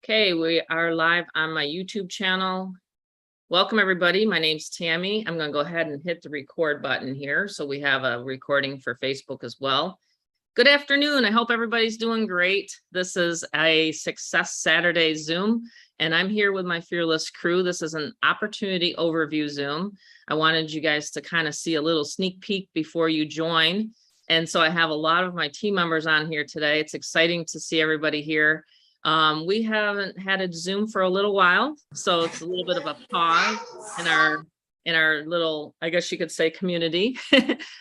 Okay, we are live on my YouTube channel. Welcome everybody. My name's Tammy. I'm going to go ahead and hit the record button here. So we have a recording for Facebook as well. Good afternoon. I hope everybody's doing great. This is a Success Saturday Zoom, and I'm here with my fearless crew. This is an opportunity overview Zoom. I wanted you guys to kind of see a little sneak peek before you join. And so I have a lot of my team members on here today. It's exciting to see everybody here. We haven't had a Zoom for a little while, so it's a little bit of a pause in our little, I guess you could say, community.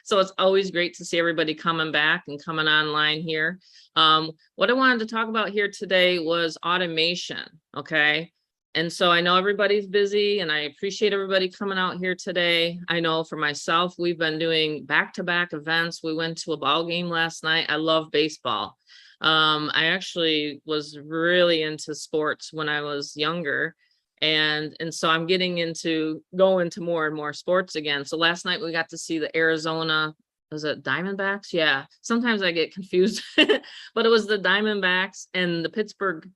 So it's always great to see everybody coming back and coming online here. What I wanted to talk about here today was automation. Okay. And so I know everybody's busy and I appreciate everybody coming out here today. I know for myself, we've been doing back-to-back events. We went to a ball game last night. I love baseball. I actually was really into sports when I was younger. And so I'm getting into going to more and more sports again. So last night we got to see the Arizona, was it Diamondbacks? Yeah, sometimes I get confused, but it was the Diamondbacks and the Pittsburgh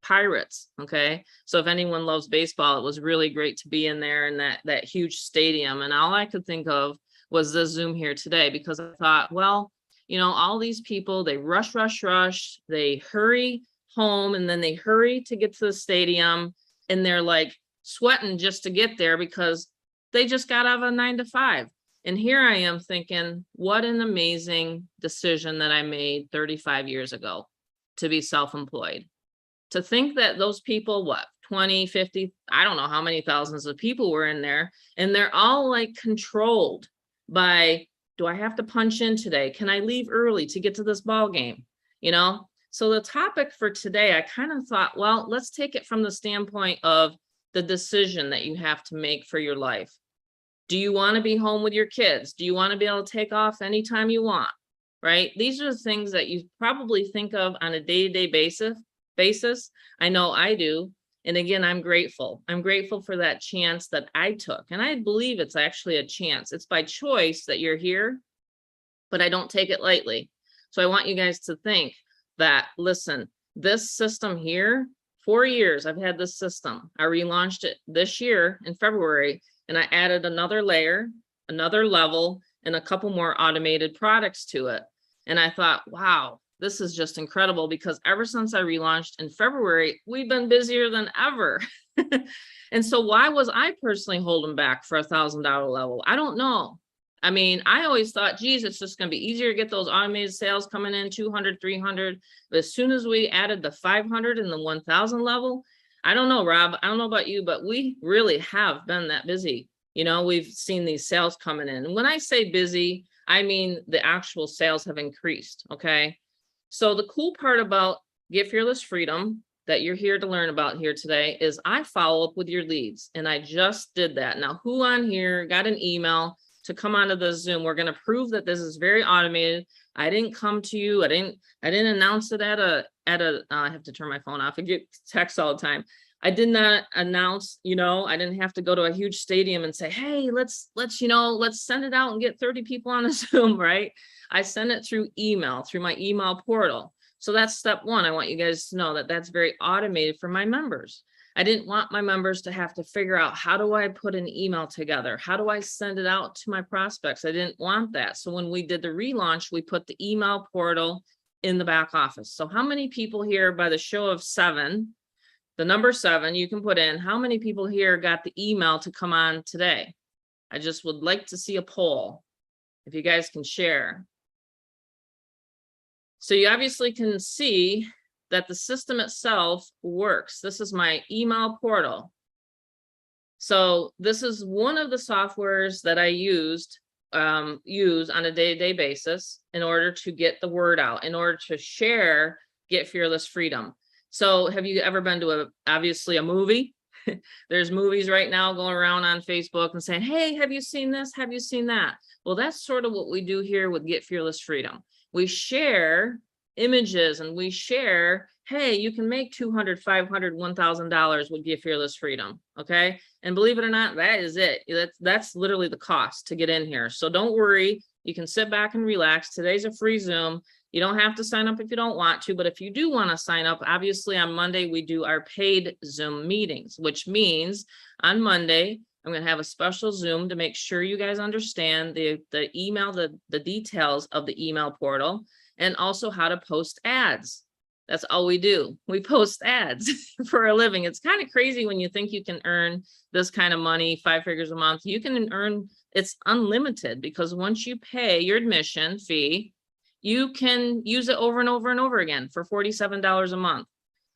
Pirates. Okay, so if anyone loves baseball, it was really great to be in there in that huge stadium. And all I could think of was the Zoom here today, because I thought, well, you know, all these people, they rush, they hurry home, and then they hurry to get to the stadium, and they're like sweating just to get there because they just got out of a 9 to 5. And here I am thinking, what an amazing decision that I made 35 years ago to be self-employed. To think that those people, what, 20, 50, I don't know how many thousands of people were in there, and they're all like controlled by, do I have to punch in today? Can I leave early to get to this ball game? You know, so the topic for today, I kind of thought, well, let's take it from the standpoint of the decision that you have to make for your life. Do you want to be home with your kids? Do you want to be able to take off anytime you want? Right? These are the things that you probably think of on a day-to-day basis. I know I do. And again, I'm grateful. I'm grateful for that chance that I took. And I believe it's actually a chance. It's by choice that you're here, but I don't take it lightly. So I want you guys to think that, listen, this system here, 4 years I've had this system. I relaunched it this year in February, and I added another layer, another level, and a couple more automated products to it. And I thought, wow, this is just incredible, because ever since I relaunched in February, we've been busier than ever. And so why was I personally holding back for $1,000 level? I don't know. I mean, I always thought, geez, it's just going to be easier to get those automated sales coming in 200, 300. But as soon as we added the 500 and the 1,000 level, I don't know, Rob, I don't know about you, but we really have been that busy. You know, we've seen these sales coming in. And when I say busy, I mean the actual sales have increased. Okay. So the cool part about Get Fearless Freedom that you're here to learn about here today is I follow up with your leads. And I just did that. Now, who on here got an email to come onto the Zoom? We're going to prove that this is very automated. I didn't come to you. I didn't announce it at a I have to turn my phone off. I get texts all the time. I did not announce, you know, I didn't have to go to a huge stadium and say, hey, let's send it out and get 30 people on a Zoom, right? I send it through email, through my email portal. So that's step one. I want you guys to know that that's very automated for my members. I didn't want my members to have to figure out, how do I put an email together? How do I send it out to my prospects? I didn't want that. So when we did the relaunch, we put the email portal in the back office. So how many people here, by the show of 7, the number 7, you can put in, how many people here got the email to come on today? I just would like to see a poll, if you guys can share. So you obviously can see that the system itself works. This is my email portal. So this is one of the softwares that I use on a day-to-day basis in order to get the word out, in order to share Get Fearless Freedom. So have you ever been to obviously a movie? There's movies right now going around on Facebook and saying, hey, have you seen this? Have you seen that? Well, that's sort of what we do here with Get Fearless Freedom. We share images and we share, hey, you can make $200, $500, $1,000 with Get Fearless Freedom. Okay. And believe it or not, that is it. That's literally the cost to get in here. So don't worry. You can sit back and relax. Today's a free Zoom. You don't have to sign up if you don't want to, but if you do want to sign up, obviously on Monday, we do our paid Zoom meetings, which means on Monday, I'm going to have a special Zoom to make sure you guys understand the email, the details of the email portal, and also how to post ads. That's all we do. We post ads for a living. It's kind of crazy when you think you can earn this kind of money, 5 figures a month. You can earn, it's unlimited, because once you pay your admission fee, you can use it over and over and over again for $47 a month.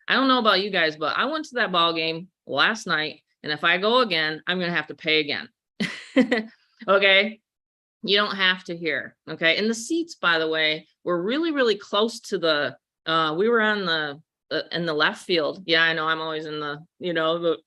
I don't know about you guys, but I went to that ball game last night, and if I go again, I'm going to have to pay again. Okay. You don't have to here. Okay. And the seats, by the way, were really, really close to the, we were on in the left field. Yeah, I know I'm always in the,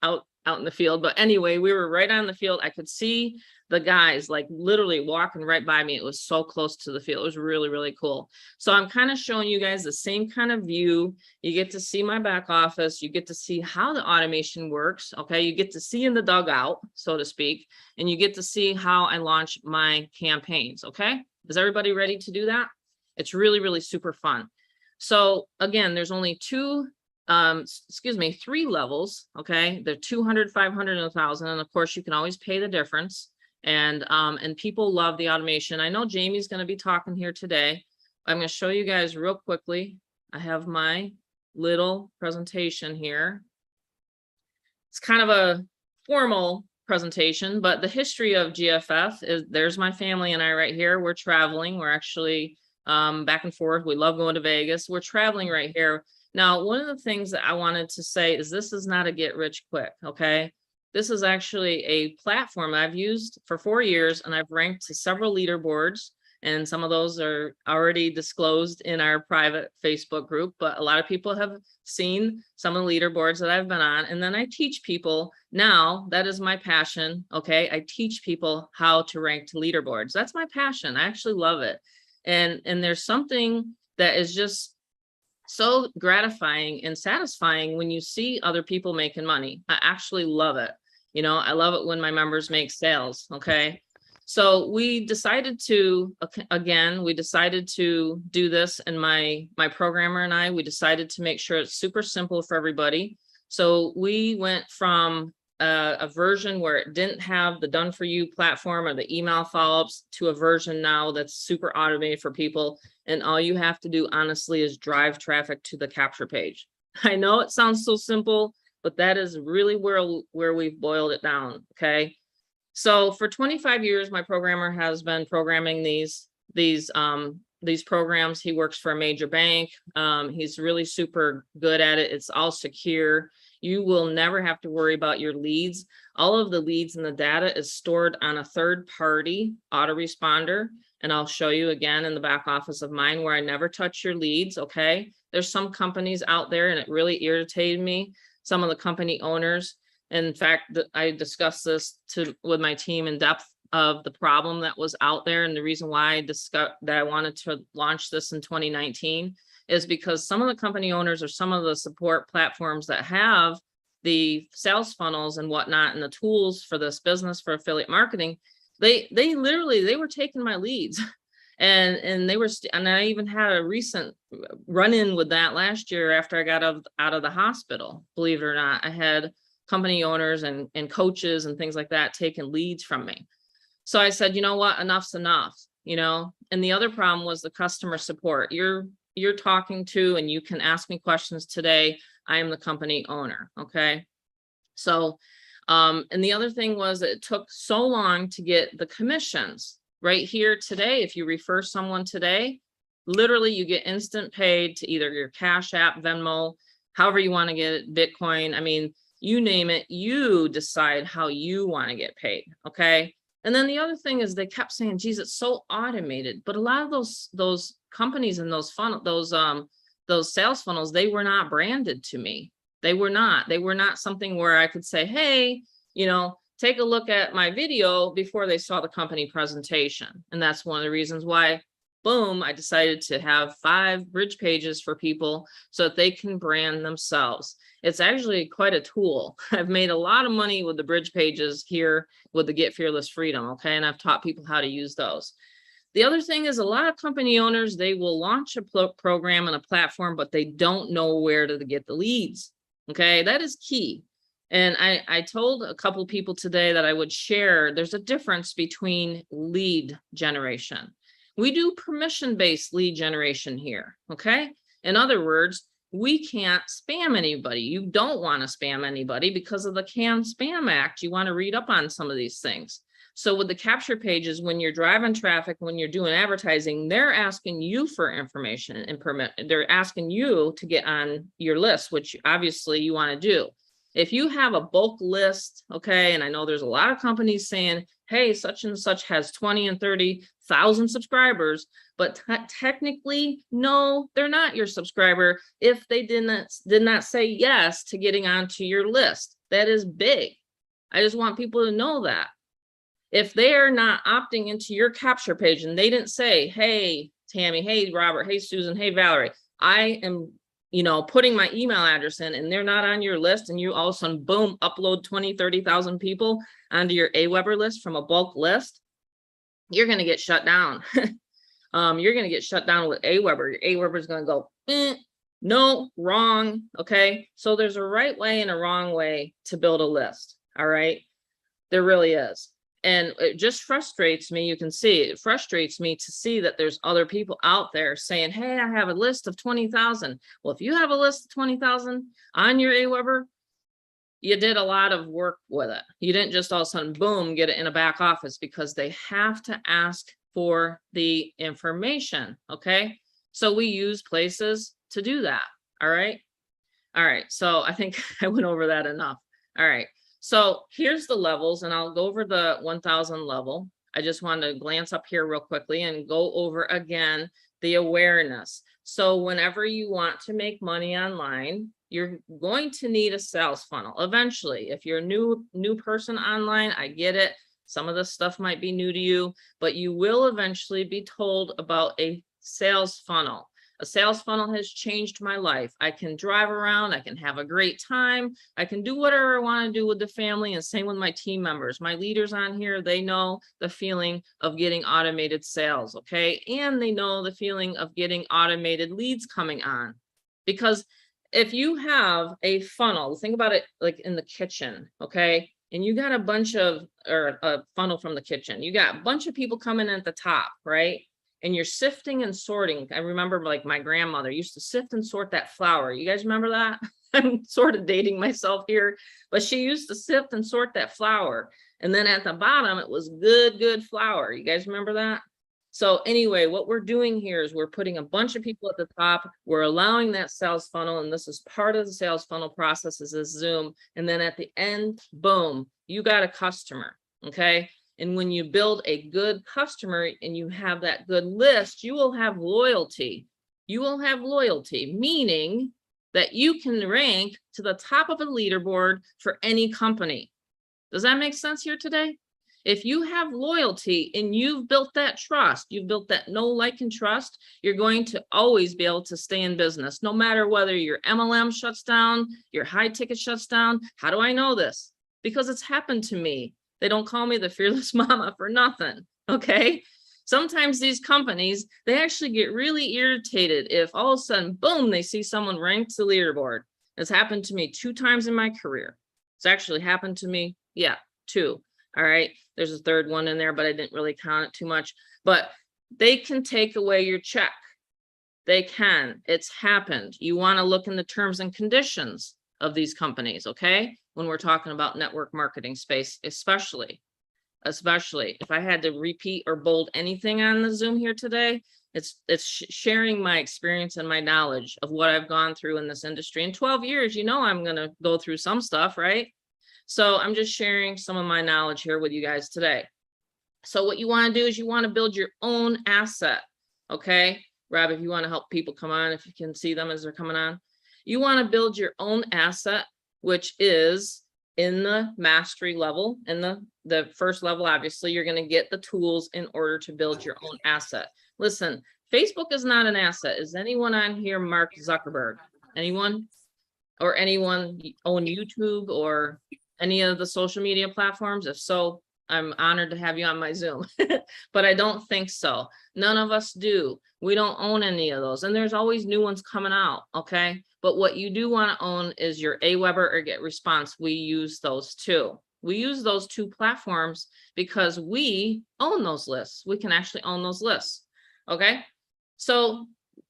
out in the field, but anyway, we were right on the field. I could see the guys like literally walking right by me. It was so close to the field. It was really, really cool. So I'm kind of showing you guys the same kind of view. You get to see my back office. You get to see how the automation works. Okay. You get to see in the dugout, so to speak, and you get to see how I launch my campaigns. Okay. Is everybody ready to do that? It's really, really super fun. So again, there's only three levels. Okay. They're 200, 500, and 1,000. And of course you can always pay the difference. And people love the automation. I know Jamie's going to be talking here today. I'm going to show you guys real quickly. I have my little presentation here. It's kind of a formal presentation, but the history of GFF is, there's my family and I right here. We're traveling. We're actually back and forth. We love going to Vegas. We're traveling right here. Now, one of the things that I wanted to say is this is not a get rich quick. Okay. This is actually a platform I've used for 4 years, and I've ranked to several leaderboards, and some of those are already disclosed in our private Facebook group, but a lot of people have seen some of the leaderboards that I've been on. And then I teach people now, that is my passion. Okay. I teach people how to rank to leaderboards. That's my passion. I actually love it. And there's something that is just so gratifying and satisfying when you see other people making money. I actually love it. I love it when my members make sales. Okay. So we decided to, do this, and my programmer and I, we decided to make sure it's super simple for everybody. So we went from a version where it didn't have the done for you platform or the email follow-ups to a version now that's super automated for people. And all you have to do, honestly, is drive traffic to the capture page. I know it sounds so simple, but that is really where we've boiled it down. Okay. So for 25 years, my programmer has been programming these programs. He works for a major bank. He's really super good at it. It's all secure. You will never have to worry about your leads. All of the leads and the data is stored on a third-party autoresponder. And I'll show you again in the back office of mine where I never touch your leads. Okay. There's some companies out there, and it really irritated me. Some of the company owners. In fact, I discussed this with my team in depth of the problem that was out there. And the reason why I wanted to launch this in 2019 is because some of the company owners or some of the support platforms that have the sales funnels and whatnot and the tools for this business for affiliate marketing, they were taking my leads. And they were, and I even had a recent run-in with that last year after I got out of the hospital. Believe it or not, I had company owners and coaches and things like that taking leads from me. So I said, you know what, enough's enough, and the other problem was the customer support. You're talking to, and you can ask me questions today. I am the company owner. Okay. So, and the other thing was that it took so long to get the commissions. Right here today, if you refer someone today, literally you get instant paid to either your Cash App, Venmo, however you want to get it, Bitcoin. I mean, you name it, you decide how you want to get paid. Okay. And then the other thing is they kept saying, geez, it's so automated. But a lot of those companies and those sales funnels, they were not branded to me. They were not something where I could say, hey, take a look at my video before they saw the company presentation. And that's one of the reasons why, boom, I decided to have 5 bridge pages for people so that they can brand themselves. It's actually quite a tool. I've made a lot of money with the bridge pages here with the Get Fearless Freedom. Okay. And I've taught people how to use those. The other thing is a lot of company owners, they will launch a program and a platform, but they don't know where to get the leads. Okay, that is key. And I told a couple of people today that I would share, there's a difference between lead generation. We do permission-based lead generation here, okay? In other words, we can't spam anybody. You don't want to spam anybody because of the CAN-SPAM Act. You want to read up on some of these things. So with the capture pages, when you're driving traffic, when you're doing advertising, they're asking you for information and permit. They're asking you to get on your list, which obviously you want to do. If you have a bulk list, okay, and I know there's a lot of companies saying, hey, such and such has 20 and 30,000 subscribers, but technically, no, they're not your subscriber if they did not say yes to getting onto your list. That is big. I just want people to know that. If they are not opting into your capture page and they didn't say, hey, Tammy, hey, Robert, hey, Susan, hey, Valerie, I am, putting my email address in and they're not on your list, and you all of a sudden, boom, upload 20, 30,000 people onto your AWeber list from a bulk list, you're going to get shut down. You're going to get shut down with AWeber. Your AWeber is going to go, no, wrong. Okay. So there's a right way and a wrong way to build a list. All right. There really is. And it just frustrates me. You can see it frustrates me to see that there's other people out there saying, hey, I have a list of 20,000. Well, if you have a list of 20,000 on your AWeber, you did a lot of work with it. You didn't just all of a sudden, boom, get it in a back office, because they have to ask for the information. Okay. So we use Places to do that. All right. All right. So I think I went over that enough. All right. So here's the levels, and I'll go over the 1,000 level. I just want to glance up here real quickly and go over again the awareness. So whenever you want to make money online, you're going to need a sales funnel eventually. If you're a new person online, I get it. Some of this stuff might be new to you, but you will eventually be told about a sales funnel. A sales funnel has changed my life. I can drive around, I can have a great time, I can do whatever I want to do with the family, and same with my team members. My leaders on here, they know the feeling of getting automated sales, okay? And they know the feeling of getting automated leads coming on. Because if you have a funnel, think about it like in the kitchen, okay? And you got a bunch of, or a funnel from the kitchen, you got a bunch of people coming in at the top, right? And you're sifting and sorting. I remember like my grandmother used to sift and sort that flour. You guys remember that? I'm sort of dating myself here, but she used to sift and sort that flour. And then at the bottom, it was good flour. You guys remember that? So anyway, what we're doing here is we're putting a bunch of people at the top. We're allowing that sales funnel, and this is part of the sales funnel process, is this Zoom. And then at the end, boom, you got a customer, okay? And when you build a good customer and you have that good list, you will have loyalty. You will have loyalty, meaning that you can rank to the top of a leaderboard for any company. Does that make sense here today? If you have loyalty and you've built that trust, you've built that know, like, and trust, you're going to always be able to stay in business, no matter whether your MLM shuts down, your high ticket shuts down. How do I know this? Because it's happened to me. They don't call me the fearless mama for nothing, okay? Sometimes these companies, they actually get really irritated if all of a sudden, boom, they see someone ranked the leaderboard. It's happened to me 2 times in my career. It's actually happened to me, 2. All right, there's a third one in there, but I didn't really count it too much. But they can take away your check. They can. It's happened. You want to look in the terms and conditions of these companies, okay? When we're talking about network marketing space, especially if I had to repeat or bold anything on the Zoom here today, it's sharing my experience and my knowledge of what I've gone through in this industry. In 12 years, I'm going to go through some stuff, right? So I'm just sharing some of my knowledge here with you guys today. So what you want to do is you want to build your own asset, okay? Rob, if you want to help people come on, if you can see them as they're coming on, you want to build your own asset, which is in the mastery level. In the first level, obviously, you're going to get the tools in order to build your own asset. Listen, Facebook is not an asset. Is anyone on here Mark Zuckerberg? Anyone? Or anyone own YouTube or any of the social media platforms? If so, I'm honored to have you on my Zoom, but I don't think so. None of us do. We don't own any of those. And there's always new ones coming out. Okay. But what you do want to own is your Aweber or GetResponse. We use those two. We use those two platforms because we own those lists. We can actually own those lists. Okay. So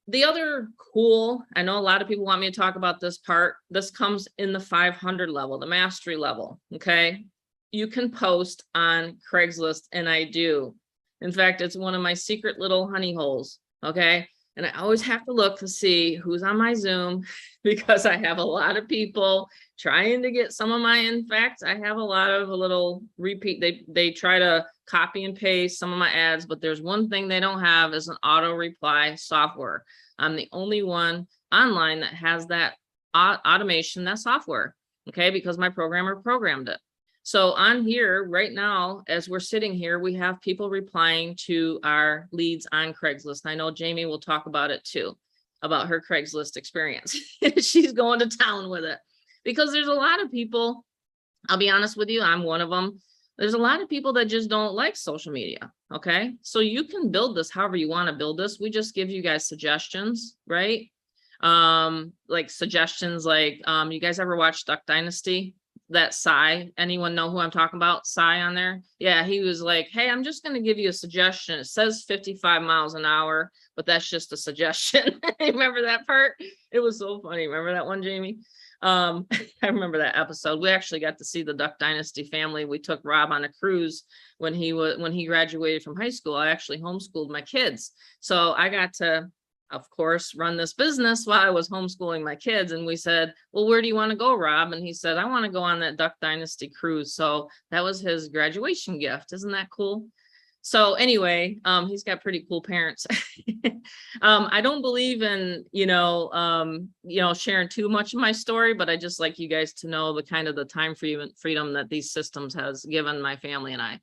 the other cool, I know a lot of people want me to talk about this part. This comes in the 500 level, the mastery level. Okay. You can post on Craigslist, and I do. In fact, it's one of my secret little honey holes. Okay. And I always have to look to see who's on my Zoom because I have a lot of people trying to get some of my, in fact, I have a lot of a little repeat. They try to copy and paste some of my ads, but there's one thing they don't have is an auto reply software. I'm the only one online that has that automation, that software. Okay. Because my programmer programmed it. So on here right now, as we're sitting here, we have people replying to our leads on Craigslist. I know Jamie will talk about it too, about her Craigslist experience. She's going to town with it because there's a lot of people, I'll be honest with you, I'm one of them. There's a lot of people that just don't like social media. Okay. So you can build this however you want to build this. We just give you guys suggestions, right? Like suggestions, like, you guys ever watch Duck Dynasty? That Cy, anyone know who I'm talking about? Cy on there? Yeah, he was like, hey, I'm just going to give you a suggestion. It says 55 miles an hour, but that's just a suggestion. Remember that part? It was so funny. Remember that one, Jamie? I remember that episode. We actually got to see the Duck Dynasty family. We took Rob on a cruise when he graduated from high school. I actually homeschooled my kids. So I got to, of course, run this business while I was homeschooling my kids. And we said, well, where do you want to go, Rob? And he said, I want to go on that Duck Dynasty cruise. So that was his graduation gift. Isn't that cool? So anyway, he's got pretty cool parents. I don't believe in, sharing too much of my story, but I just like you guys to know the kind of the time freedom that these systems has given my family and I.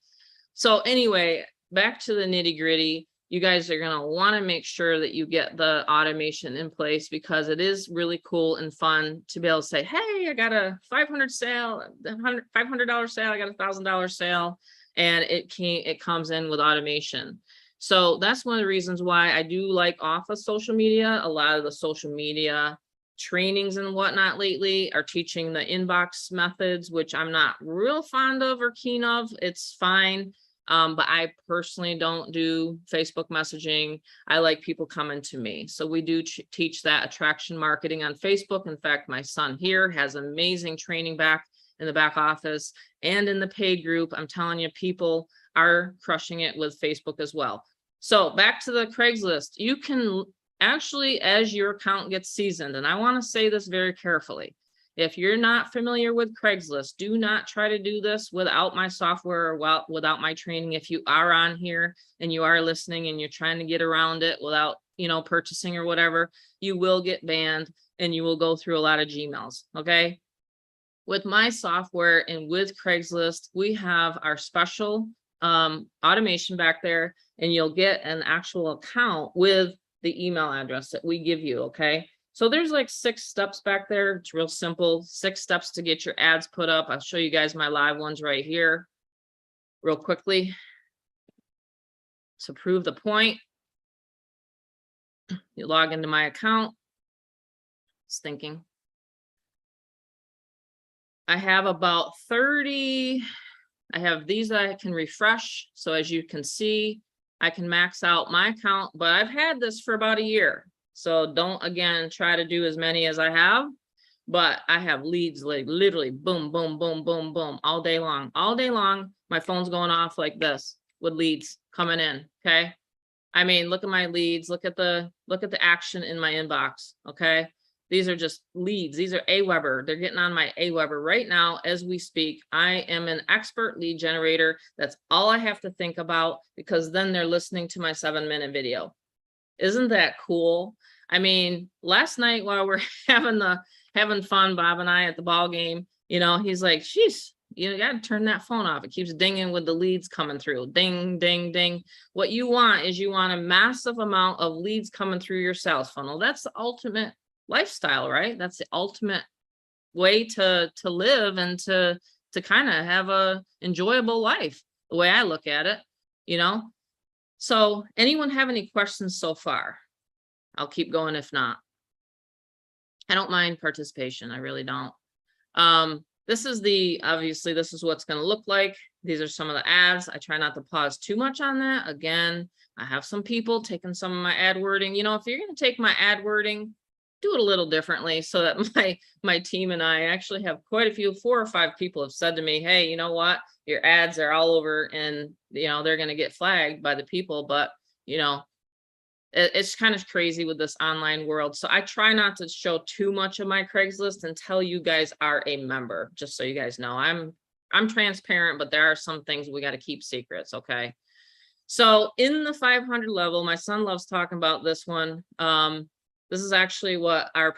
So anyway, back to the nitty gritty. You guys are going to want to make sure that you get the automation in place because it is really cool and fun to be able to say, hey, I got a $500 sale, $500 sale, I got a $1,000 sale, and it comes in with automation. So that's one of the reasons why I do like off of social media. A lot of the social media trainings and whatnot lately are teaching the inbox methods, which I'm not real fond of or keen of. It's fine. But I personally don't do Facebook messaging. I like people coming to me. So we do teach that attraction marketing on Facebook. In fact, my son here has amazing training back in the back office and in the paid group. I'm telling you, people are crushing it with Facebook as well. So back to the Craigslist, you can actually, as your account gets seasoned, and I want to say this very carefully, if you're not familiar with Craigslist, do not try to do this without my software or without my training. If you are on here and you are listening and you're trying to get around it without, purchasing or whatever, you will get banned and you will go through a lot of Gmails. Okay. With my software and with Craigslist, we have our special automation back there, and you'll get an actual account with the email address that we give you. Okay. So there's like 6 steps back there. It's real simple. 6 steps to get your ads put up. I'll show you guys my live ones right here real quickly to prove the point. You log into my account. It's thinking. I have about 30. I have these that I can refresh. So as you can see, I can max out my account, but I've had this for about a year. So don't, again, try to do as many as I have, but I have leads like literally boom, boom, boom, boom, boom, all day long. All day long, my phone's going off like this with leads coming in. Okay. I mean, look at my leads, look at the action in my inbox. Okay. These are just leads. These are Aweber. They're getting on my Aweber right now as we speak. I am an expert lead generator. That's all I have to think about, because then they're listening to my 7-minute video. Isn't that cool? I mean, last night while we're having fun, Bob and I at the ball game, he's like, "Sheesh, you got to turn that phone off. It keeps dinging with the leads coming through. Ding, ding, ding." What you want is a massive amount of leads coming through your sales funnel. That's the ultimate lifestyle, right? That's the ultimate way to live and to kind of have a enjoyable life. the way I look at it, you know? So anyone have any questions so far? I'll keep going if not. I don't mind participation. I really don't. This is obviously this is what's going to look like. These are some of the ads. I try not to pause too much on that. Again, I have some people taking some of my ad wording. You know, if you're going to take my ad wording, do it a little differently so that my team and I actually have quite a few, 4 or 5 people have said to me, hey, you know what? Your ads are all over and, you know, they're going to get flagged by the people, but, you know, it's kind of crazy with this online world. So I try not to show too much of my Craigslist until you guys are a member, just so you guys know. I'm transparent, but there are some things we got to keep secrets, okay? So in the 500 level, my son loves talking about this one. This is actually what our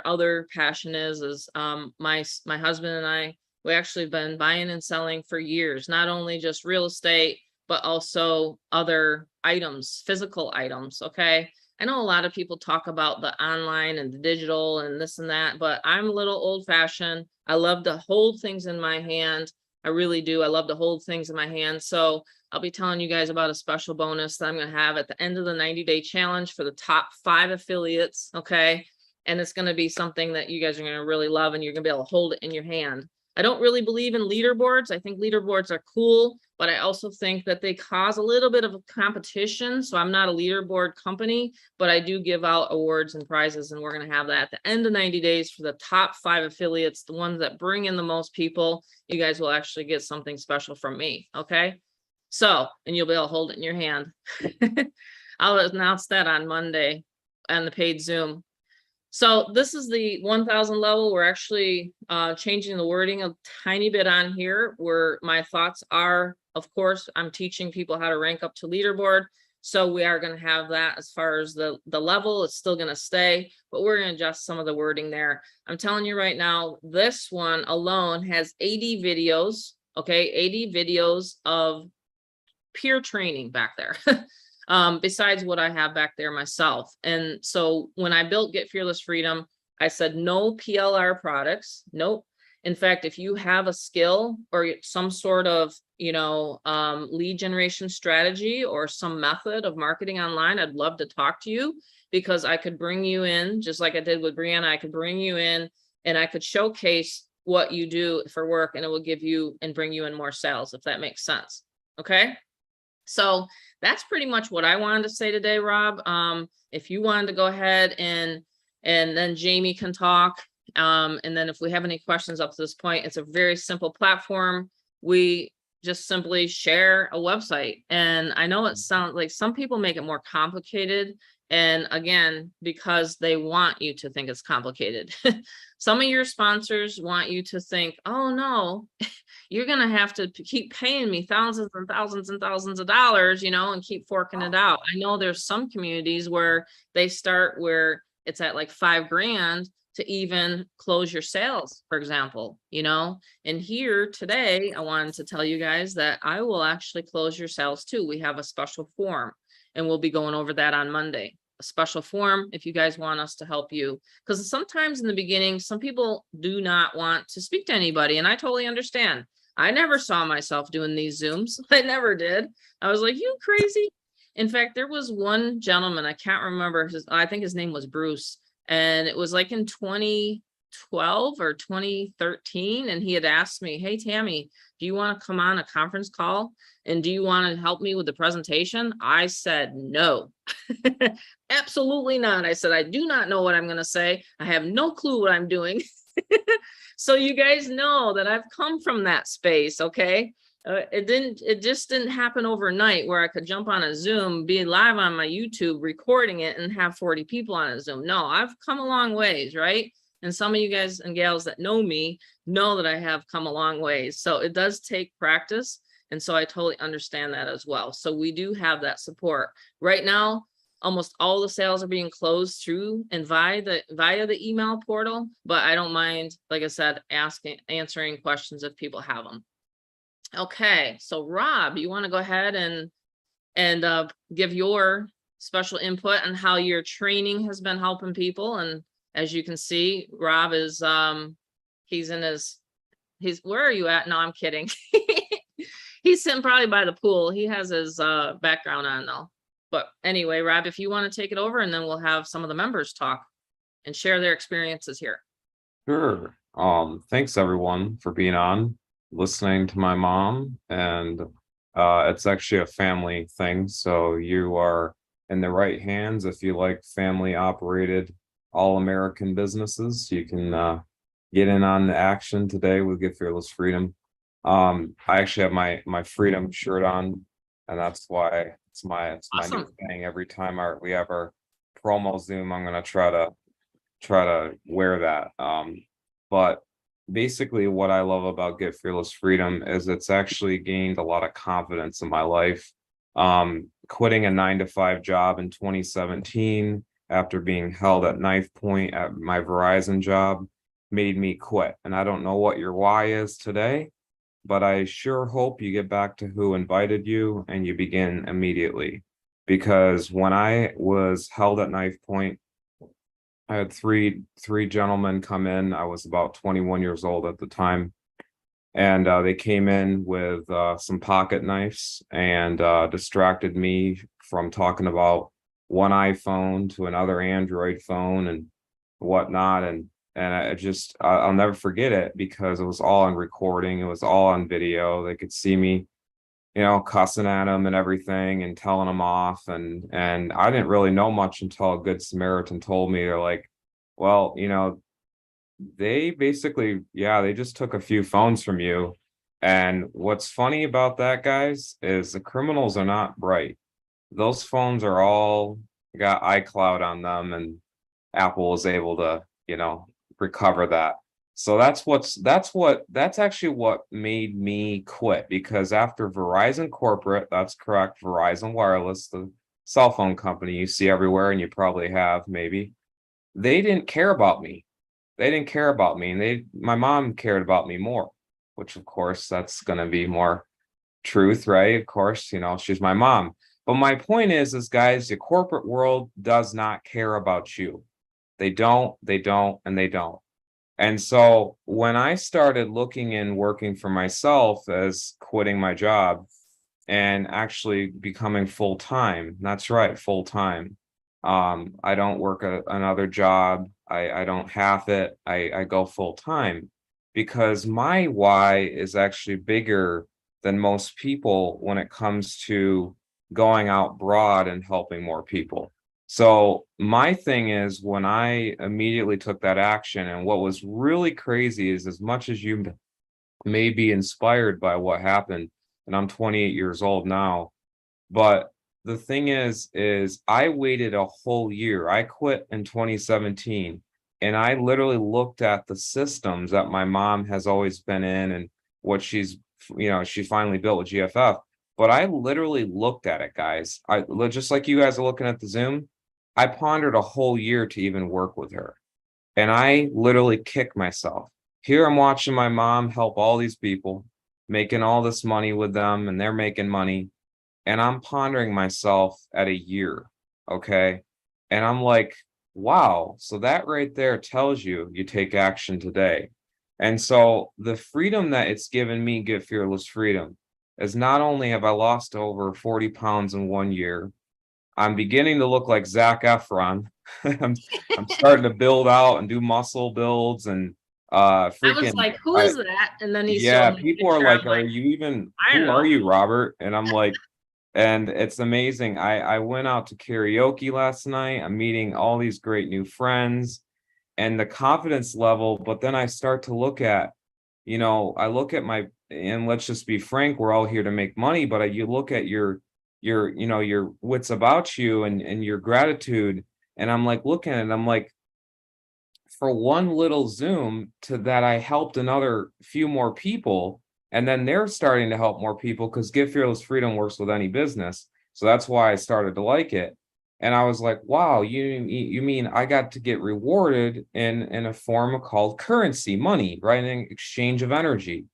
other passion is my husband and I, we actually have been buying and selling for years, not only just real estate, but also other items, physical items, okay? I know a lot of people talk about the online and the digital and this and that, but I'm a little old fashioned. I love to hold things in my hand. I really do. I love to hold things in my hand. So I'll be telling you guys about a special bonus that I'm going to have at the end of the 90-day challenge for the top 5 affiliates, okay? And it's going to be something that you guys are going to really love and you're going to be able to hold it in your hand. I don't really believe in leaderboards. I think leaderboards are cool, but I also think that they cause a little bit of a competition. So I'm not a leaderboard company, but I do give out awards and prizes, and we're going to have that at the end of 90 days for the top 5 affiliates, the ones that bring in the most people. You guys will actually get something special from me, okay? So, and you'll be able to hold it in your hand. I'll announce that on Monday on the paid Zoom. So this is the 1000 level. We're actually changing the wording a tiny bit on here where my thoughts are, of course, I'm teaching people how to rank up to leaderboard. So we are going to have that as far as the level. It's still going to stay, but we're going to adjust some of the wording there. I'm telling you right now, this one alone has 80 videos, okay? 80 videos of peer training back there. Besides what I have back there myself. And so when I built Get Fearless Freedom, I said, no PLR products. Nope. In fact, if you have a skill or some sort of, you know, lead generation strategy or some method of marketing online, I'd love to talk to you because I could bring you in, just like I did with Brianna, I could bring you in and I could showcase what you do for work and it will give you and bring you in more sales, if that makes sense. Okay. So that's pretty much what I wanted to say today, Rob. If you wanted to go ahead and then Jamie can talk. And then if we have any questions up to this point, it's a very simple platform. We just simply share a website. And I know it sounds like some people make it more complicated. And again, because they want you to think it's complicated. Some of your sponsors want you to think, oh no, you're going to have to keep paying me thousands and thousands and thousands of dollars, you know, and keep forking it out. I know there's some communities where they start where it's at like $5,000 to even close your sales, for example, you know, and here today, I wanted to tell you guys that I will actually close your sales too. We have a special form and we'll be going over that on Monday. A special form if you guys want us to help you, because sometimes in the beginning, some people do not want to speak to anybody. And I totally understand. I never saw myself doing these Zooms. I never did. I was like, you crazy. In fact, there was one gentleman, I can't remember I think his name was Bruce. And it was like in 2012 or 2013. And he had asked me, hey, Tammy, do you want to come on a conference call? And do you want to help me with the presentation? I said, no, absolutely not. I said, I do not know what I'm going to say. I have no clue what I'm doing. So you guys know that I've come from that space. Okay. It just didn't happen overnight where I could jump on a Zoom, be live on my YouTube, recording it and have 40 people on a Zoom. No, I've come a long ways. Right. And some of you guys and gals that know me know that I have come a long ways. So it does take practice. And so I totally understand that as well. So we do have that support right now. Almost all the sales are being closed through and via the email portal, but I don't mind, like I said, answering questions if people have them. Okay, so Rob, you want to go ahead and give your special input on how your training has been helping people? And as you can see, Rob is where are you at? No, I'm kidding. He's sitting probably by the pool. He has his background on though. But anyway, Rob, if you want to take it over, and then we'll have some of the members talk and share their experiences here. Sure. Thanks everyone for being on, listening to my mom, and it's actually a family thing, so you are in the right hands if you like family operated all American businesses. You can get in on the action today with Get Fearless Freedom. I actually have my freedom shirt on, and that's why it's my Awesome. new thing. Every time we have our promo Zoom, I'm gonna try to wear that. But basically what I love about Get Fearless Freedom is it's actually gained a lot of confidence in my life. Quitting a 9-to-5 job in 2017 after being held at knife point at my Verizon job made me quit. And I don't know what your why is today, but I sure hope you get back to who invited you and you begin immediately. Because when I was held at knife point, I had three gentlemen come in. I was about 21 years old at the time, and they came in with some pocket knives and distracted me from talking about one iPhone to another Android phone and whatnot. And I'll never forget it because it was all on recording. It was all on video. They could see me, cussing at them and everything and telling them off. And I didn't really know much until a Good Samaritan told me, they're like, well, they basically, yeah, they just took a few phones from you. And what's funny about that, guys, is the criminals are not bright. Those phones are all got iCloud on them, and Apple was able to, recover that. So that's actually what made me quit, because after Verizon Corporate, that's correct, Verizon Wireless, the cell phone company you see everywhere, and you probably have maybe, they didn't care about me. They didn't care about me, and my mom cared about me more, which of course that's going to be more truth, right? Of course, she's my mom. But my point is guys, the corporate world does not care about you. They don't, and they don't. And so when I started looking and working for myself as quitting my job and actually becoming full-time, that's right, full-time. I don't work another job. I don't half it. I go full-time because my why is actually bigger than most people when it comes to going out broad and helping more people. So my thing is, when I immediately took that action, and what was really crazy is, as much as you may be inspired by what happened, and I'm 28 years old now, but the thing is I waited a whole year. I quit in 2017, and I literally looked at the systems that my mom has always been in and what she finally built with GFF. But I literally looked at it, guys. Just like you guys are looking at the Zoom, I pondered a whole year to even work with her. And I literally kicked myself. Here I'm watching my mom help all these people, making all this money with them, and they're making money. And I'm pondering myself at a year, okay? And I'm like, wow, so that right there tells you take action today. And so the freedom that it's given me, Get Fearless Freedom, is not only have I lost over 40 pounds in 1 year, I'm beginning to look like Zac Efron. I'm starting to build out and do muscle builds and I was freaking like, who is that? And then he yeah, showed me a people are picture. like, I'm are like, you even, I don't who are know. you, Robert? And I'm like, and it's amazing. I went out to karaoke last night. I'm meeting all these great new friends and the confidence level. But then I start to look at, I look at and let's just be frank, we're all here to make money, but you look at your wits about you and your gratitude. And I'm like, looking at it, I'm like, for one little Zoom to that, I helped another few more people. And then they're starting to help more people because Get Fearless Freedom works with any business. So that's why I started to like it. And I was like, wow, you mean I got to get rewarded in a form called currency, money, right? In exchange of energy.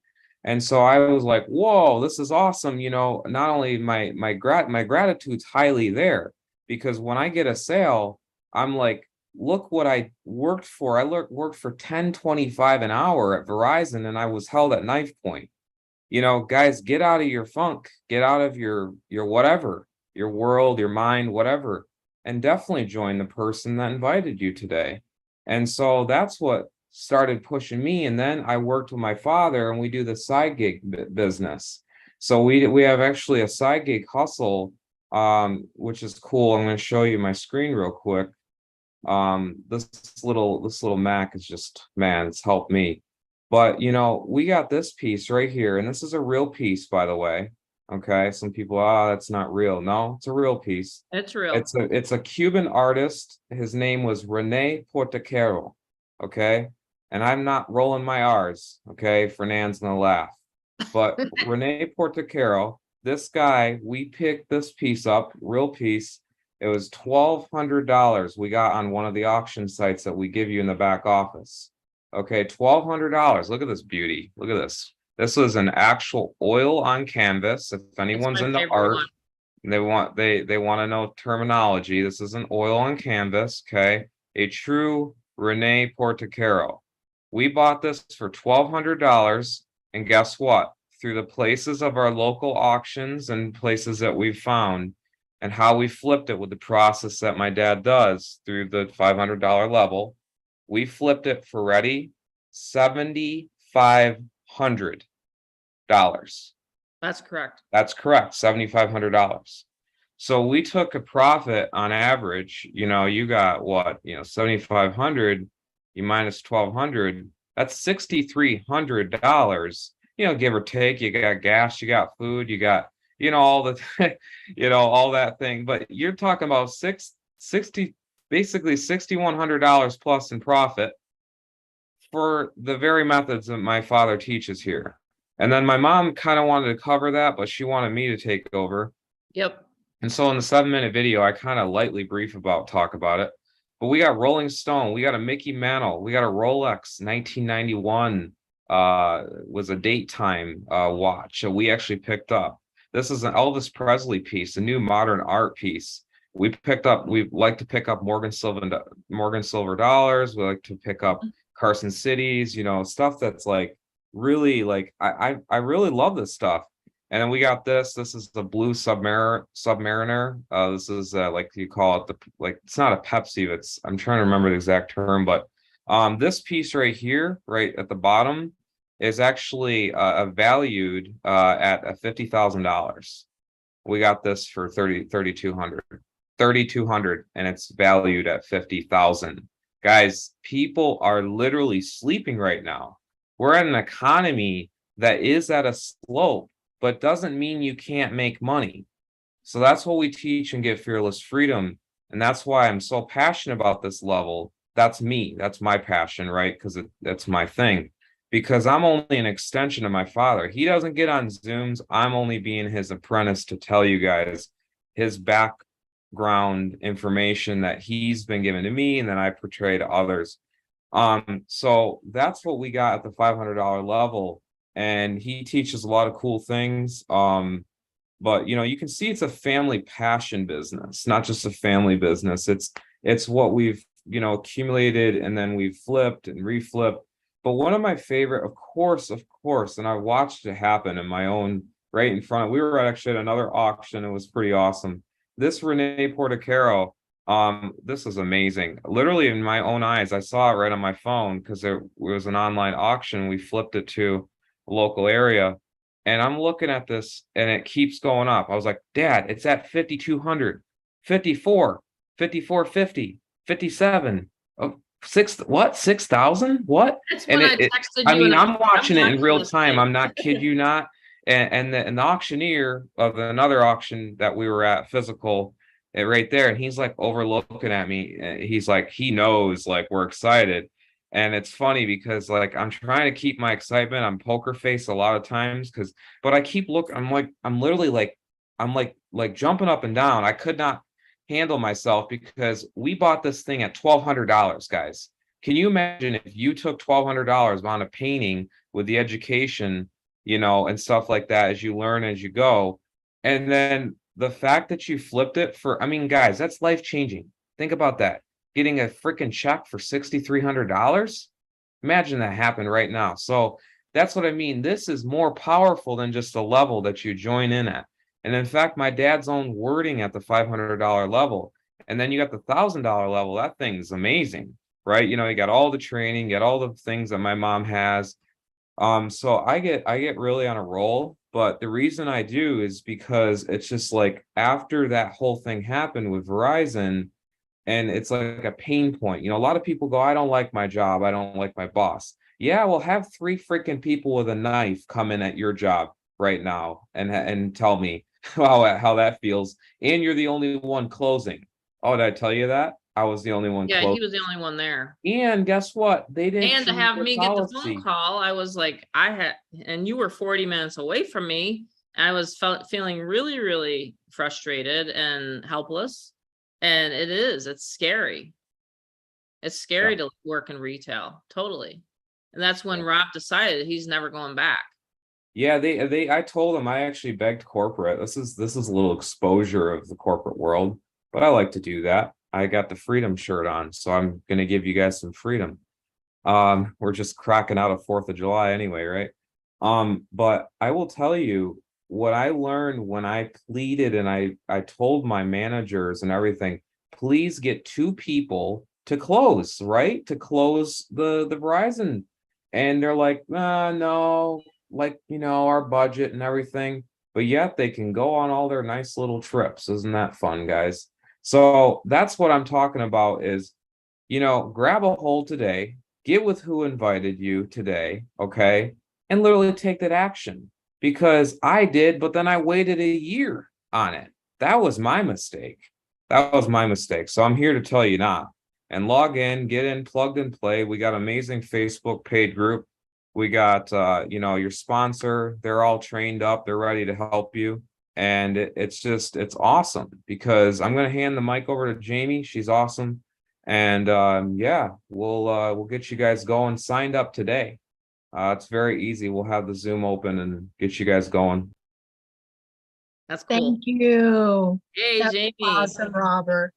And so I was like, whoa, this is awesome. Not only my gratitude's highly there, because when I get a sale, I'm like, look what I worked for. I worked for $10.25 an hour at Verizon, and I was held at knife point. guys, get out of your funk, get out of your whatever, your world, your mind, whatever, and definitely join the person that invited you today. And so that's what started pushing me. And then I worked with my father and we do the side gig business. So we have actually a side gig hustle, which is cool. I'm going to show you my screen real quick. This little Mac is just, man, it's helped me. But we got this piece right here, and this is a real piece, by the way. Okay, some people, that's not real. No, it's a real piece. It's real. It's a Cuban artist. His name was Rene Portocarrero. Okay, and I'm not rolling my R's. Okay, Fernand's gonna laugh. But Rene Portocarrero, this guy, we picked this piece up, real piece. It was $1,200 we got on one of the auction sites that we give you in the back office. Okay, $1,200. Look at this beauty. Look at this. This was an actual oil on canvas. If anyone's into art, and they want to know terminology, this is an oil on canvas. Okay, a true Rene Portocarrero. We bought this for $1,200, and guess what? Through the places of our local auctions and places that we've found, and how we flipped it with the process that my dad does through the $500 level, we flipped it for ready $7,500. That's correct. That's correct, $7,500. So we took a profit on average. You got what? 7,500. You minus 1,200. That's $6,300. Give or take. You got gas. You got food. You got all the all that thing. But you're talking about basically $6,100 plus in profit for the very methods that my father teaches here. And then my mom kind of wanted to cover that, but she wanted me to take over. Yep. And so in the 7-minute video, I kind of lightly talk about it. But we got Rolling Stone, we got a Mickey Mantle, we got a Rolex 1991 was a date time watch. So we actually picked up. This is an Elvis Presley piece, a new modern art piece. We like to pick up Morgan Silver dollars. We like to pick up Carson Cities, stuff that's like really like I really love this stuff. And then we got this is the blue Submariner. This is like you call it it's not a Pepsi, I'm trying to remember the exact term, but this piece right here, right at the bottom, is actually valued at $50,000. We got this for $3,200, and it's valued at $50,000. Guys, people are literally sleeping right now. We're at an economy that is at a slope, but doesn't mean you can't make money. So that's what we teach and Get Fearless Freedom. And that's why I'm so passionate about this level. That's me. That's my passion, right? Because that's my thing. Because I'm only an extension of my father. He doesn't get on Zooms. I'm only being his apprentice to tell you guys his background information that he's been given to me and then I portray to others. So that's what we got at the $500 level. And he teaches a lot of cool things. But you can see it's a family passion business, not just a family business. It's what we've accumulated, and then we've flipped and reflipped. But one of my favorite, of course, and I watched it happen in my own right in front of. We were actually at another auction. It was pretty awesome. This Rene Portocarrero, this is amazing. Literally in my own eyes, I saw it right on my phone because it was an online auction. We flipped it to a local area, and I'm looking at this, and it keeps going up. I was like, Dad, it's at 5,200, 54, 54.50, 57. Oh, 6,000? What? That's And what I texted you. I'm watching it in real time. thing. I'm not kid you not. And the auctioneer of another auction that we were at, physical, right there, and he's like overlooking at me. He's like, he knows like we're excited. And it's funny because like I'm trying to keep my excitement. I'm poker face a lot of times but I keep looking. I'm literally like jumping up and down. I could not handle myself because we bought this thing at $1,200, guys. Can you imagine if you took $1,200 on a painting with the education, and stuff like that as you learn as you go, and then the fact that you flipped it for, guys, that's life changing. Think about that. Getting a freaking check for $6,300. Imagine that happened right now. So That's what I mean. This is more powerful than just a level that you join in at. And in fact, my dad's own wording at the $500 level. And then you got the $1,000 level. That thing's amazing, right? You know, you got all the training, you got all the things that my mom has. So I get really on a roll, but the reason I do is because it's just like after that whole thing happened with Verizon, and it's like a pain point. You know, a lot of people go, I don't like my job, I don't like my boss. Yeah, well, have three freaking people with a knife come in at your job right now and tell me how that feels. And you're the only one closing. Oh, did I tell you that? I was the only one Yeah, he closing. was the only one there. And guess what? They didn't And to change have their me get the phone policy. call, I was like, and you were 40 minutes away from me. I was feeling really, really frustrated and helpless. And it's scary. It's scary Yeah. to work in retail, totally. And that's when Yeah. Rob decided he's never going back. Yeah, I told them I actually begged corporate. This is a little exposure of the corporate world, but I like to do that. I got the freedom shirt on, so I'm gonna give you guys some freedom. We're just cracking out a 4th of July anyway, right? But I will tell you what I learned when I pleaded and I told my managers and everything, please get two people to close, right? To close the Verizon. And they're like, no, like, you know, our budget and everything, but yet they can go on all their nice little trips. Isn't that fun, guys? So that's what I'm talking about is, you know, grab a hold today, get with who invited you today, okay? And literally take that action because I did, but then I waited a year on it. That was my mistake. That was my mistake. So I'm here to tell you not. And log in, get in, plugged and play. We got amazing Facebook paid group. We got you know, your sponsor, they're all trained up, they're ready to help you. And it's awesome because I'm gonna hand the mic over to Jamie. She's awesome. And yeah, we'll get you guys going, signed up today. It's very easy. We'll have the Zoom open and get you guys going. That's cool. Thank you. Hey, That's Jamie. awesome, Robert.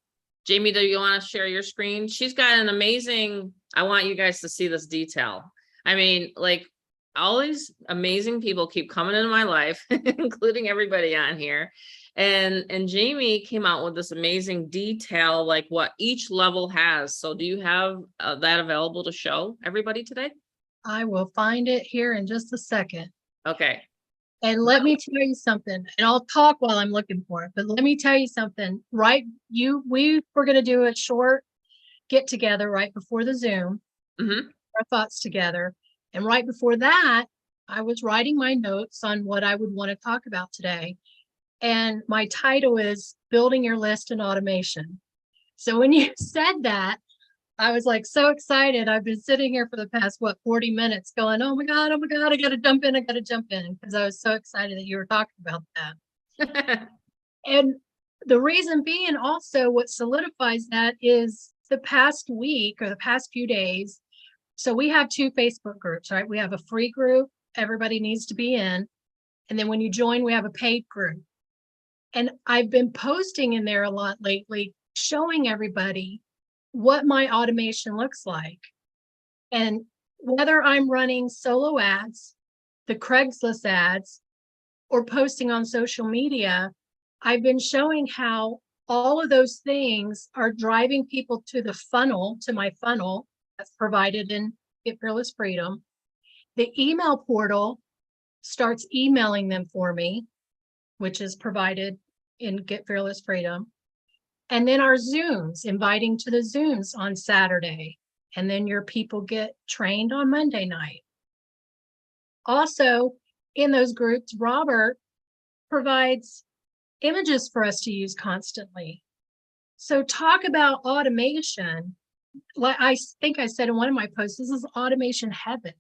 Jamie, do you want to share your screen? She's got an amazing, I want you guys to see this detail. I mean, like all these amazing people keep coming into my life, including everybody on here. And Jamie came out with this amazing detail, like what each level has. So do you have that available to show everybody today? I will find it here in just a second. Okay. And let me tell you something, and I'll talk while I'm looking for it, but let me tell you something, right? We were going to do a short get together right before the Zoom, Mm-hmm. our thoughts together. And right before that, I was writing my notes on what I would want to talk about today. And my title is Building Your List in Automation. So when you said that, I was like so excited. I've been sitting here for the past, 40 minutes going, oh my God, I got to jump in. I got to jump in because I was so excited that you were talking about that. And the reason being also what solidifies that is the past week or the past few days. So we have two Facebook groups, right? We have a free group everybody needs to be in. And then when you join, we have a paid group. And I've been posting in there a lot lately, showing everybody what my automation looks like. And whether I'm running solo ads, the Craigslist ads, or posting on social media, I've been showing how all of those things are driving people to the funnel, to my funnel that's provided in Get Fearless Freedom. The email portal starts emailing them for me, which is provided in Get Fearless Freedom. And then our Zooms, inviting to the Zooms on Saturday. And then your people get trained on Monday night. Also, in those groups, Robert provides images for us to use constantly. So talk about automation. Like I think I said in one of my posts, this is automation heaven.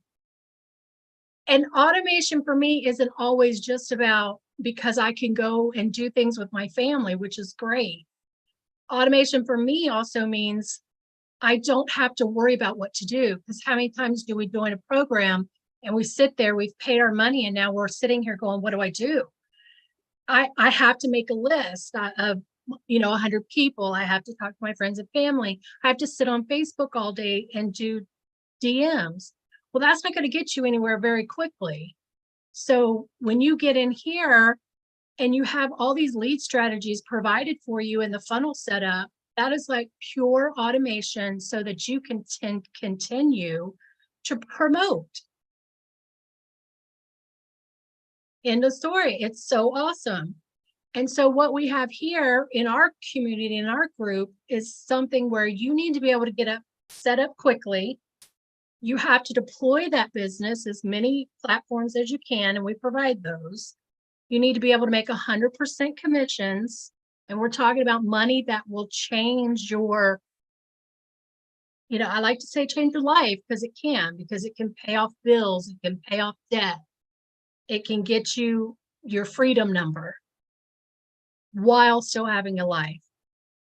And automation for me isn't always just about because I can go and do things with my family, which is great. Automation for me also means I don't have to worry about what to do, because how many times do we join a program and we sit there, we've paid our money, and now we're sitting here going, what do I do? I have to make a list of 100 people. I have to talk to my friends and family. I have to sit on Facebook all day and do DMs. Well, that's not going to get you anywhere very quickly. So when you get in here and you have all these lead strategies provided for you in the funnel setup, that is like pure automation so that you can continue to promote. End of story. It's so awesome. And so what we have here in our community, in our group, is something where you need to be able to get set up quickly. You have to deploy that business as many platforms as you can, and we provide those. You need to be able to make 100% commissions. And we're talking about money that will change your, I like to say change your life because it can pay off bills, it can pay off debt. It can get you your freedom number while still having a life.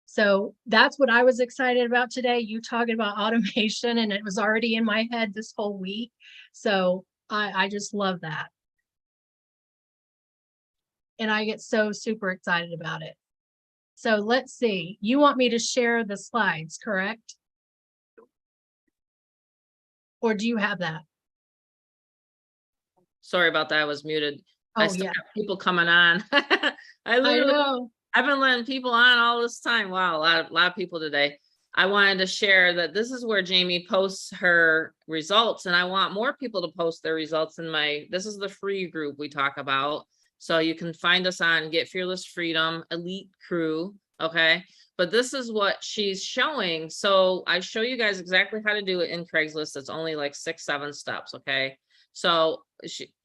So that's what I was excited about today. You talking about automation, and it was already in my head this whole week. So I just love that. And I get so super excited about it. So let's see. You want me to share the slides, correct? Or do you have that? Sorry about that. I was muted. I Oh, still yeah. have people coming on. I know. I've been letting people on all this time. Wow, a lot of people today. I wanted to share that this is where Jamie posts her results, and I want more people to post their results in this is the free group we talk about. So you can find us on Get Fearless Freedom Elite Crew. Okay. But this is what she's showing. So I show you guys exactly how to do it in Craigslist. It's only like 6-7 steps. Okay. So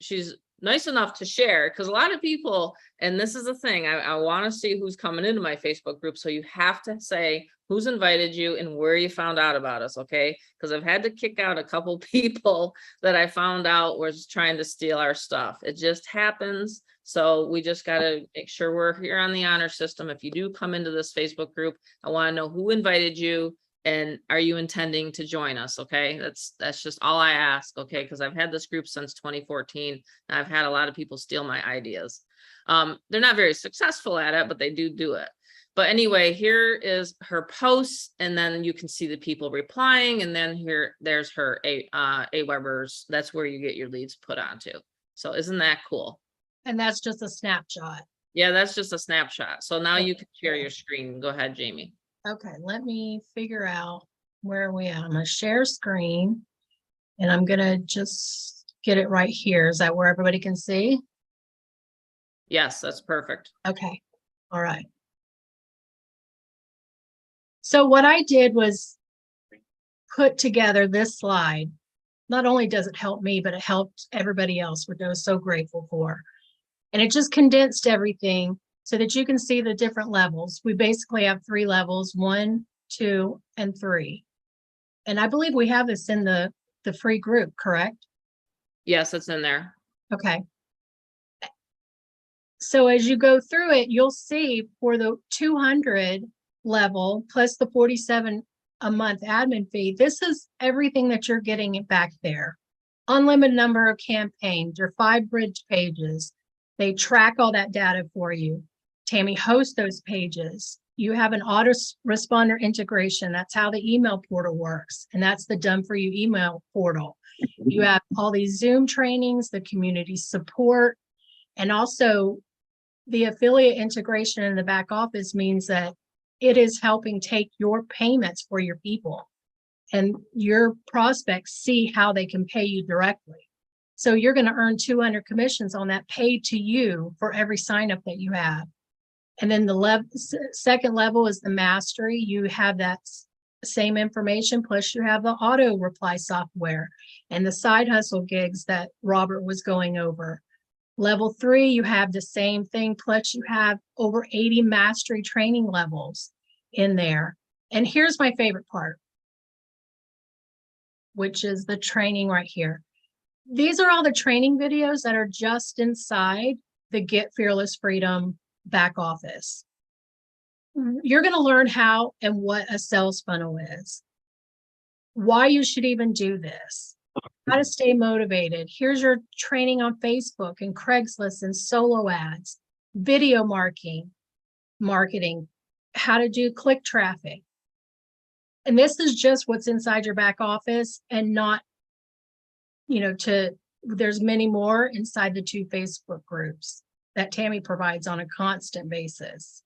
she's nice enough to share, because a lot of people, and this is the thing, I want to see who's coming into my Facebook group. So you have to say who's invited you and where you found out about us. Okay. Because I've had to kick out a couple people that I found out was trying to steal our stuff. It just happens. So we just got to make sure we're here on the honor system. If you do come into this Facebook group, I want to know who invited you and are you intending to join us? Okay. That's just all I ask. Okay. Because I've had this group since 2014. And I've had a lot of people steal my ideas. They're not very successful at it, but they do it. But anyway, here is her posts, and then you can see the people replying. And then there's her AWeber's. That's where you get your leads put onto. So isn't that cool? And that's just a snapshot. Yeah, that's just a snapshot. So now you can share your screen. Go ahead, Jamie. Okay, let me figure out where are we at. I'm going to share screen, and I'm going to just get it right here. Is that where everybody can see? Yes, that's perfect. Okay, all right. So what I did was put together this slide. Not only does it help me, but it helped everybody else, which I was so grateful for. And it just condensed everything so that you can see the different levels. We basically have 3 levels, 1, 2, and 3. And I believe we have this in the free group, correct? Yes, it's in there. Okay. So as you go through it, you'll see for the 200 level plus the 47 a month admin fee, this is everything that you're getting back there. Unlimited number of campaigns, your 5 bridge pages. They track all that data for you. Tammy hosts those pages. You have an autoresponder integration. That's how the email portal works. And that's the Done For You email portal. You have all these Zoom trainings, the community support, and also the affiliate integration in the back office means that it is helping take your payments for your people, and your prospects see how they can pay you directly. So you're going to earn 200 commissions on that paid to you for every sign up that you have. And then the second level is the mastery. You have that same information, plus you have the auto reply software and the side hustle gigs that Robert was going over. Level 3, you have the same thing, plus you have over 80 mastery training levels in there. And here's my favorite part, which is the training right here. These are all the training videos that are just inside the Get Fearless Freedom back office. You're going to learn how and what a sales funnel is, why you should even do this, how to stay motivated. Here's your training on Facebook and Craigslist and solo ads, video marketing, how to do click traffic. And this is just what's inside your back office and not there's many more inside the 2 Facebook groups that Tammy provides on a constant basis.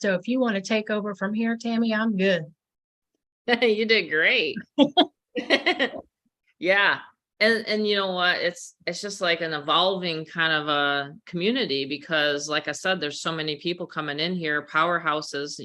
So if you want to take over from here, Tammy, I'm good. You did great. Yeah. And you know what? It's just like an evolving kind of a community, because like I said, there's so many people coming in here, powerhouses,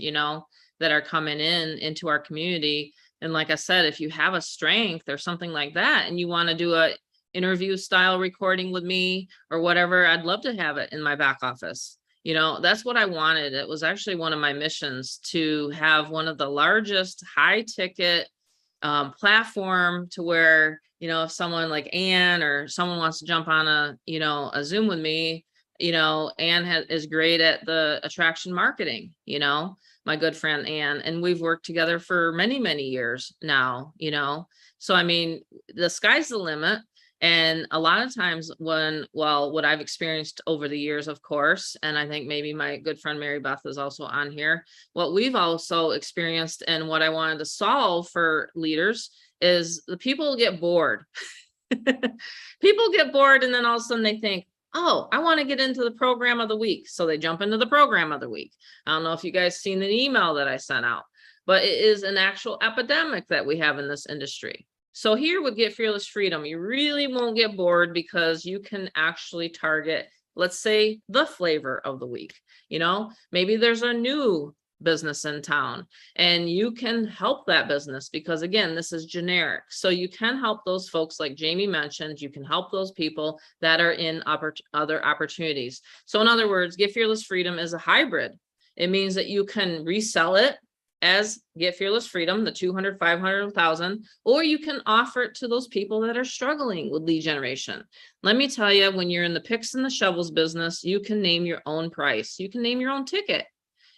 that are coming into our community. And like I said, if you have a strength or something like that, and you want to do a interview style recording with me or whatever, I'd love to have it in my back office. That's what I wanted. It was actually one of my missions to have one of the largest high ticket platform to where, if someone like Ann or someone wants to jump on a Zoom with me, Ann is great at the attraction marketing, my good friend Ann, and we've worked together for many, many years now, so I mean, the sky's the limit. And a lot of times what I've experienced over the years, of course, and I think maybe my good friend Mary Beth is also on here, what we've also experienced and what I wanted to solve for leaders is the people get bored. People get bored, and then all of a sudden they think, oh, I want to get into the program of the week. So they jump into the program of the week. I don't know if you guys seen the email that I sent out, but it is an actual epidemic that we have in this industry. So here with Get Fearless Freedom, you really won't get bored, because you can actually target, let's say, the flavor of the week. Maybe there's a new business in town and you can help that business, because again, this is generic. So you can help those folks like Jamie mentioned, you can help those people that are in other opportunities. So in other words, Get Fearless Freedom is a hybrid. It means that you can resell it as Get Fearless Freedom, the 200, 500, 1,000, or you can offer it to those people that are struggling with lead generation. Let me tell you, when you're in the picks and the shovels business, you can name your own price. You can name your own ticket.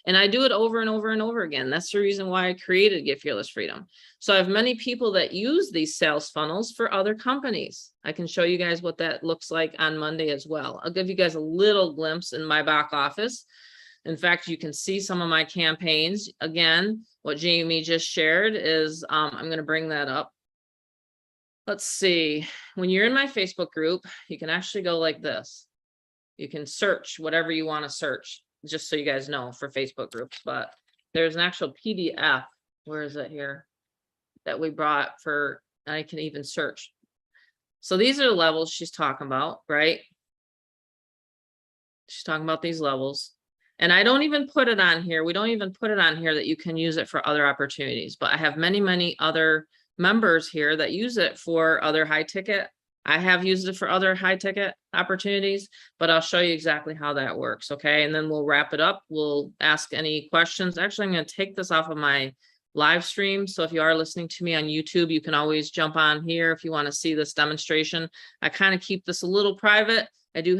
And I do it over and over and over again. That's the reason why I created Get Fearless Freedom. So I have many people that use these sales funnels for other companies. I can show you guys what that looks like on Monday as well. I'll give you guys a little glimpse in my back office. In fact, you can see some of my campaigns. Again, what Jamie just shared is, I'm going to bring that up. Let's see. When you're in my Facebook group, you can actually go like this. You can search whatever you want to search, just so you guys know, for Facebook groups. But there's an actual PDF. Where is it here? That we brought for, I can even search. So these are the levels she's talking about, right? She's talking about these levels. And I don't even put it on here. We don't even put it on here that you can use it for other opportunities. But I have many, many other members here that use it for other high ticket. I have used it for other high ticket opportunities, but I'll show you exactly how that works. Okay. And then we'll wrap it up. We'll ask any questions. Actually, I'm going to take this off of my live stream. So if you are listening to me on YouTube, you can always jump on here if you want to see this demonstration. I kind of keep this a little private. I do